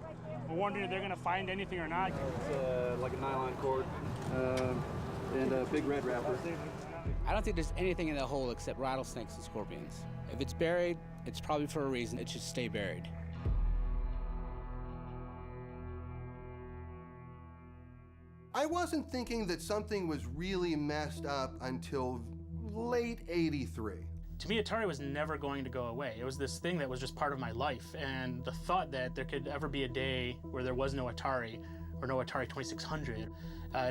We're wondering if they're gonna find anything or not. It's like a nylon cord and a big red wrapper. I don't think there's anything in that hole except rattlesnakes and scorpions. If it's buried, it's probably for a reason. It should stay buried. I wasn't thinking that something was really messed up until late '83. To me, Atari was never going to go away. It was this thing that was just part of my life, and the thought that there could ever be a day where there was no Atari or no Atari 2600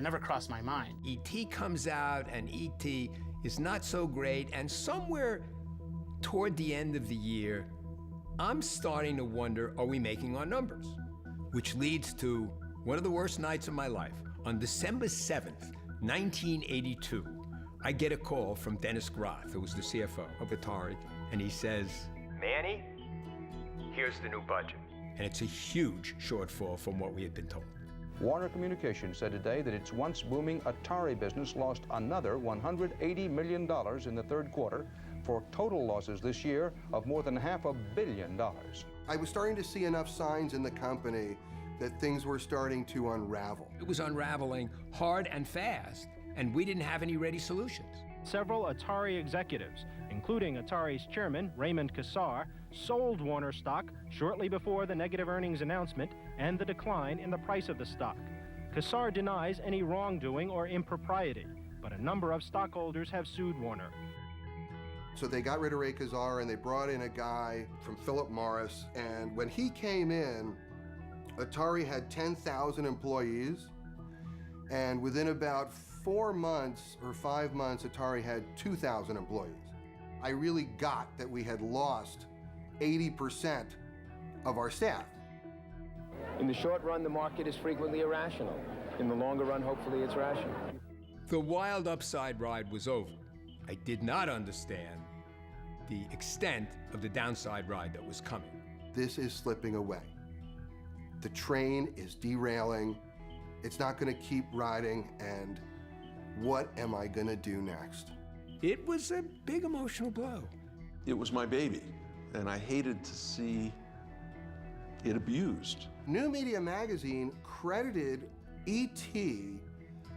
never crossed my mind. E.T. comes out, and E.T. is not so great, and somewhere toward the end of the year, I'm starting to wonder, are we making our numbers? Which leads to one of the worst nights of my life. On December 7th, 1982, I get a call from Dennis Groth, who was the CFO of Atari, and he says, Manny, here's the new budget. And it's a huge shortfall from what we had been told. Warner Communications said today that its once booming Atari business lost another $180 million in the third quarter, for total losses this year of more than $500 million. I was starting to see enough signs in the company that things were starting to unravel. It was unraveling hard and fast, and we didn't have any ready solutions. Several Atari executives, including Atari's chairman, Raymond Kassar, sold Warner stock shortly before the negative earnings announcement and the decline in the price of the stock. Kassar denies any wrongdoing or impropriety, but a number of stockholders have sued Warner. So they got rid of Ray Kassar and they brought in a guy from Philip Morris. And when he came in, Atari had 10,000 employees. And within about 4 months or 5 months, Atari had 2,000 employees. I really got that we had lost 80% of our staff. In the short run, the market is frequently irrational. In the longer run, hopefully it's rational. The wild upside ride was over. I did not understand the extent of the downside ride that was coming. This is slipping away. The train is derailing. It's not going to keep riding, and what am I going to do next? It was a big emotional blow. It was my baby, and I hated to see it abused. New Media Magazine credited E.T.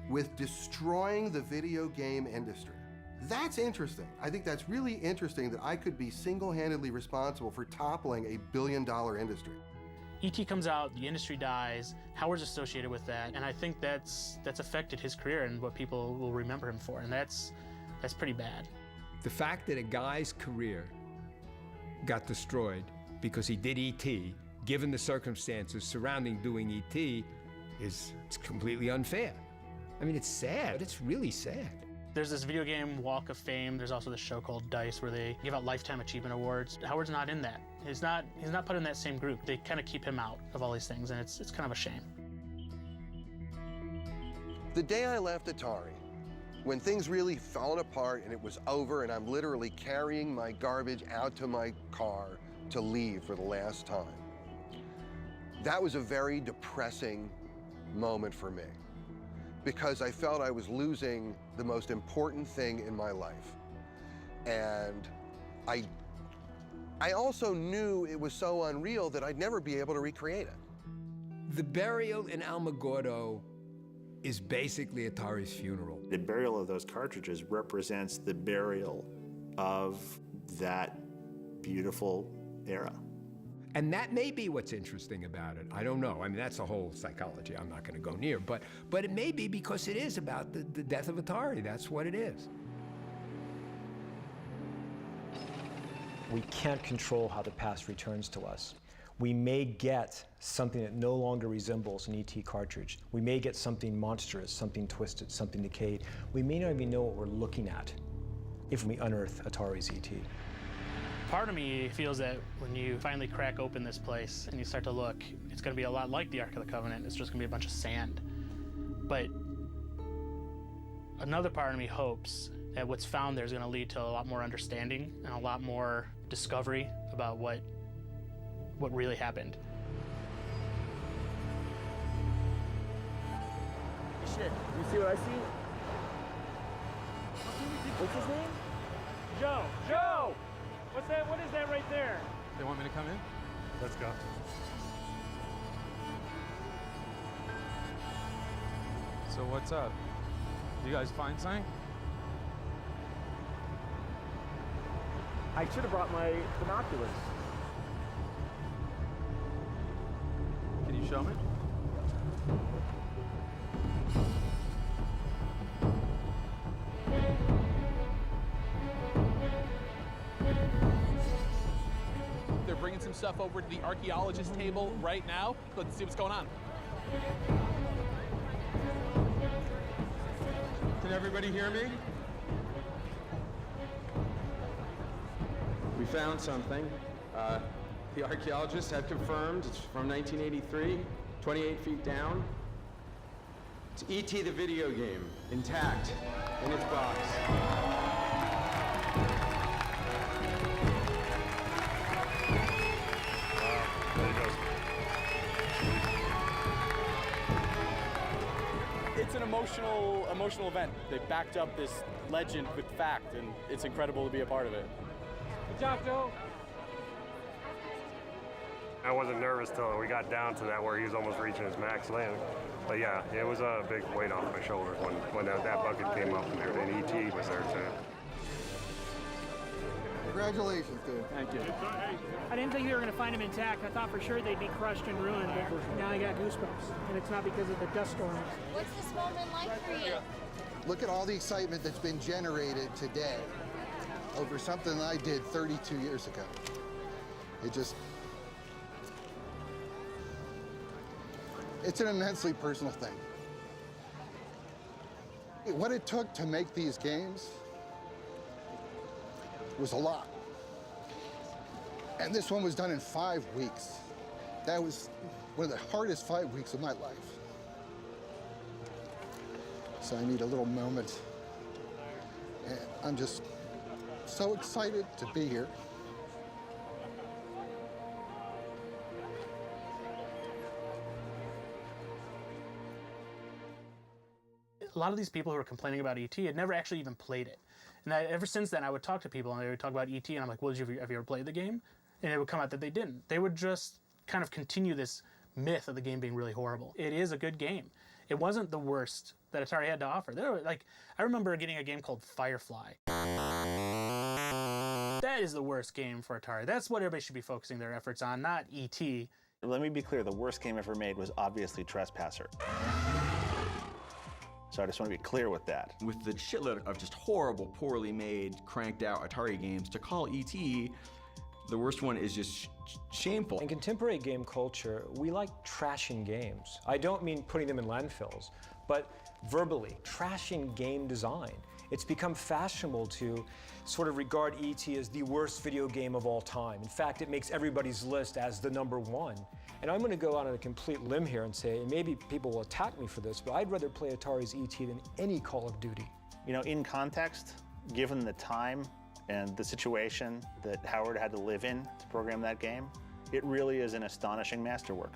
with destroying the video game industry. That's interesting. I think that's really interesting that I could be single-handedly responsible for toppling a billion-dollar industry. E.T. comes out, the industry dies, Howard's associated with that, and I think that's affected his career and what people will remember him for, and that's pretty bad. The fact that a guy's career got destroyed because he did E.T., given the circumstances surrounding doing E.T., it's completely unfair. I mean, it's sad. It's really sad. There's this video game Walk of Fame. There's also this show called DICE where they give out Lifetime Achievement Awards. Howard's not in that. He's not put in that same group. They kind of keep him out of all these things, and it's kind of a shame. The day I left Atari, when things really fallen apart and it was over and I'm literally carrying my garbage out to my car to leave for the last time, that was a very depressing moment for me, because I felt I was losing the most important thing in my life. And I also knew it was so unreal that I'd never be able to recreate it. The burial in Alamogordo is basically Atari's funeral. The burial of those cartridges represents the burial of that beautiful era. And that may be what's interesting about it. I don't know. I mean, that's a whole psychology I'm not going to go near. But it may be because it is about the death of Atari. That's what it is. We can't control how the past returns to us. We may get something that no longer resembles an ET cartridge. We may get something monstrous, something twisted, something decayed. We may not even know what we're looking at if we unearth Atari's ET. Part of me feels that when you finally crack open this place and you start to look, it's going to be a lot like the Ark of the Covenant. It's just going to be a bunch of sand. But another part of me hopes that what's found there is going to lead to a lot more understanding and a lot more discovery about what really happened. Shit, you see what I see? What's his name? Joe! Joe! What's that? What is that right there? They want me to come in? Let's go. So what's up? You guys find something? I should have brought my binoculars. Can you show me? They're bringing some stuff over to the archaeologist table right now. Let's see what's going on. Can everybody hear me? We found something. The archaeologists have confirmed it's from 1983, 28 feet down. It's E.T. the video game, intact in its box. There he goes. emotional event. They backed up this legend with fact, and it's incredible to be a part of it. Good job, Joe. I wasn't nervous till we got down to that where he was almost reaching his max landing. But yeah, it was a big weight off my shoulders when that bucket came up and everything. E.T. was there too. Congratulations, dude. Thank you. I didn't think they were going to find him intact. I thought for sure they'd be crushed and ruined, but now I got goosebumps. And it's not because of the dust storms. What's this moment like for you? Look at all the excitement that's been generated today over something that I did 32 years ago. It's an immensely personal thing. What it took to make these games was a lot. And this one was done in 5 weeks. That was one of the hardest 5 weeks of my life. So I need a little moment. And I'm just so excited to be here. A lot of these people who were complaining about ET had never actually even played it. And ever since then, I would talk to people and they would talk about ET, and I'm like, well, have you ever played the game? And it would come out that they didn't. They would just kind of continue this myth of the game being really horrible. It is a good game. It wasn't the worst that Atari had to offer. There were, I remember getting a game called Firefly. That is the worst game for Atari. That's what everybody should be focusing their efforts on, not ET. Let me be clear, the worst game ever made was obviously Trespasser. So I just want to be clear with that. With the shitload of just horrible, poorly made, cranked out Atari games, to call E.T. the worst one is just shameful. In contemporary game culture, we like trashing games. I don't mean putting them in landfills, but verbally, trashing game design. It's become fashionable to sort of regard E.T. as the worst video game of all time. In fact, it makes everybody's list as the #1. And I'm going to go out on a complete limb here and say, and maybe people will attack me for this, but I'd rather play Atari's E.T. than any Call of Duty. You know, in context, given the time and the situation that Howard had to live in to program that game, it really is an astonishing masterwork.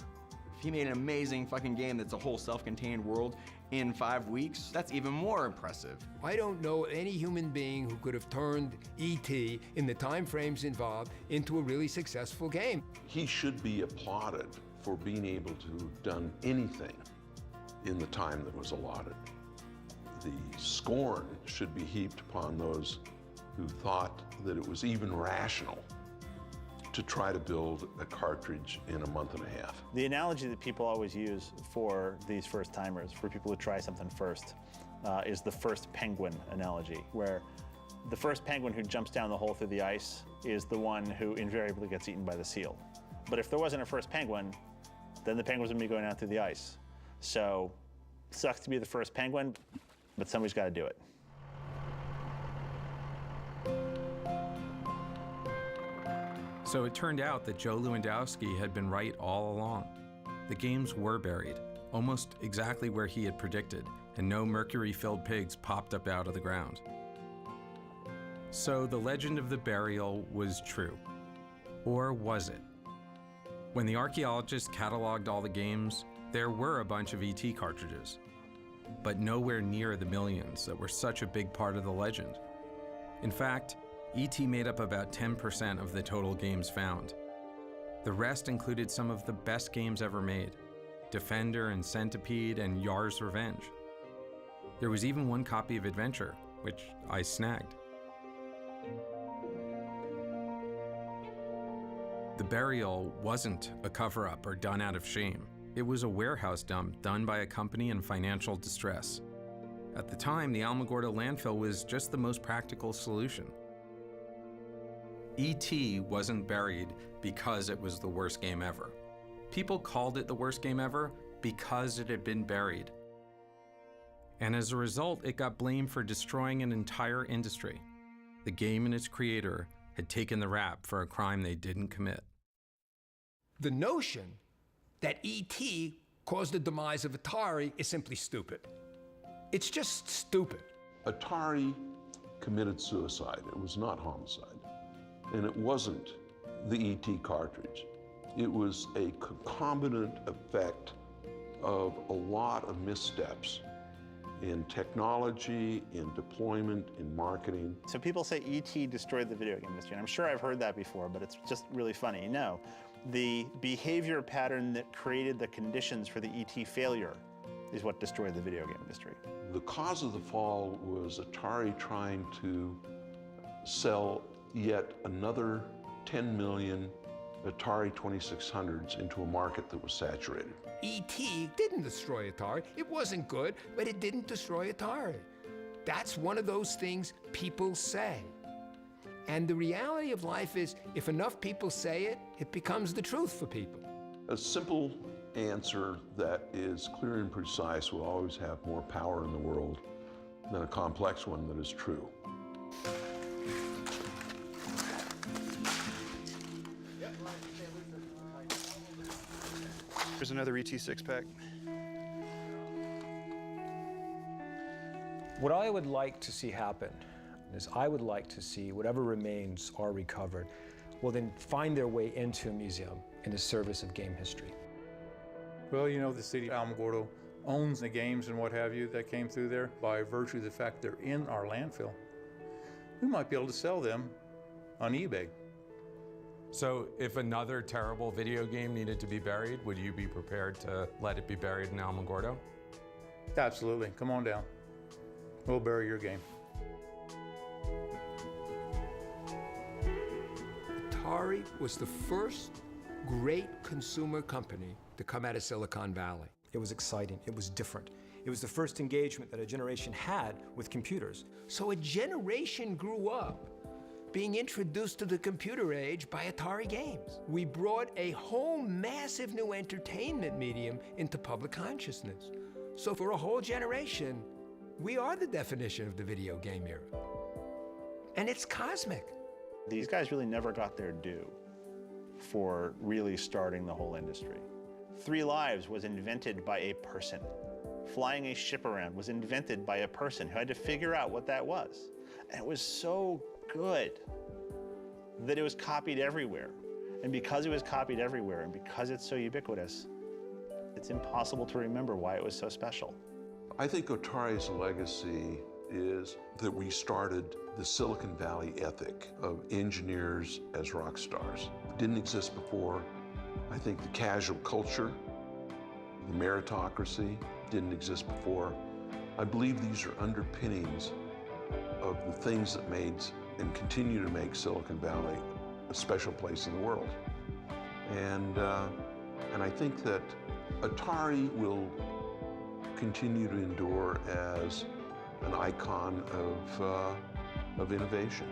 If he made an amazing fucking game that's a whole self-contained world in 5 weeks, that's even more impressive. I don't know any human being who could have turned E.T. in the time frames involved into a really successful game. He should be applauded for being able to have done anything in the time that was allotted. The scorn should be heaped upon those who thought that it was even rational to try to build a cartridge in a month and a half. The analogy that people always use for these first-timers, for people who try something first, is the first penguin analogy, where the first penguin who jumps down the hole through the ice is the one who invariably gets eaten by the seal. But if there wasn't a first penguin, then the penguins would be going out through the ice. So, sucks to be the first penguin, but somebody's got to do it. So it turned out that Joe Lewandowski had been right all along. The games were buried, almost exactly where he had predicted, and no mercury-filled pigs popped up out of the ground. So the legend of the burial was true. Or was it? When the archaeologists cataloged all the games, there were a bunch of ET cartridges, but nowhere near the millions that were such a big part of the legend. In fact, ET made up about 10% of the total games found. The rest included some of the best games ever made: Defender and Centipede and Yar's Revenge. There was even one copy of Adventure, which I snagged. The burial wasn't a cover-up or done out of shame. It was a warehouse dump done by a company in financial distress. At the time, the Alamogordo landfill was just the most practical solution. E.T. wasn't buried because it was the worst game ever. People called it the worst game ever because it had been buried. And as a result, it got blamed for destroying an entire industry. The game and its creator had taken the rap for a crime they didn't commit. The notion that E.T. caused the demise of Atari is simply stupid. It's just stupid. Atari committed suicide. It was not homicide. And it wasn't the E.T. cartridge. It was a concomitant effect of a lot of missteps in technology, in deployment, in marketing. So people say E.T. destroyed the video game industry, and I'm sure I've heard that before, but it's just really funny. No, the behavior pattern that created the conditions for the E.T. failure is what destroyed the video game industry. The cause of the fall was Atari trying to sell yet another 10 million Atari 2600s into a market that was saturated. E.T. didn't destroy Atari. It wasn't good, but it didn't destroy Atari. That's one of those things people say. And the reality of life is, if enough people say it, it becomes the truth for people. A simple answer that is clear and precise will always have more power in the world than a complex one that is true. Here's another ET six-pack. What I would like to see happen is I would like to see whatever remains are recovered will then find their way into a museum in the service of game history. Well, you know, the city of Alamogordo owns the games and what have you that came through there by virtue of the fact they're in our landfill. We might be able to sell them on eBay. So if another terrible video game needed to be buried, would you be prepared to let it be buried in Alamogordo? Absolutely. Come on down. We'll bury your game. Atari was the first great consumer company to come out of Silicon Valley. It was exciting. It was different. It was the first engagement that a generation had with computers. So a generation grew up being introduced to the computer age by Atari games. We brought a whole massive new entertainment medium into public consciousness. So for a whole generation, we are the definition of the video game era. And it's cosmic. These guys really never got their due for really starting the whole industry. 3 Lives was invented by a person. Flying a ship around was invented by a person who had to figure out what that was. And it was so good that it was copied everywhere. And because it was copied everywhere and because it's so ubiquitous, it's impossible to remember why it was so special. I think Atari's legacy is that we started the Silicon Valley ethic of engineers as rock stars. It didn't exist before. I think the casual culture, the meritocracy didn't exist before. I believe these are underpinnings of the things that made and continue to make Silicon Valley a special place in the world. And I think that Atari will continue to endure as an icon of innovation.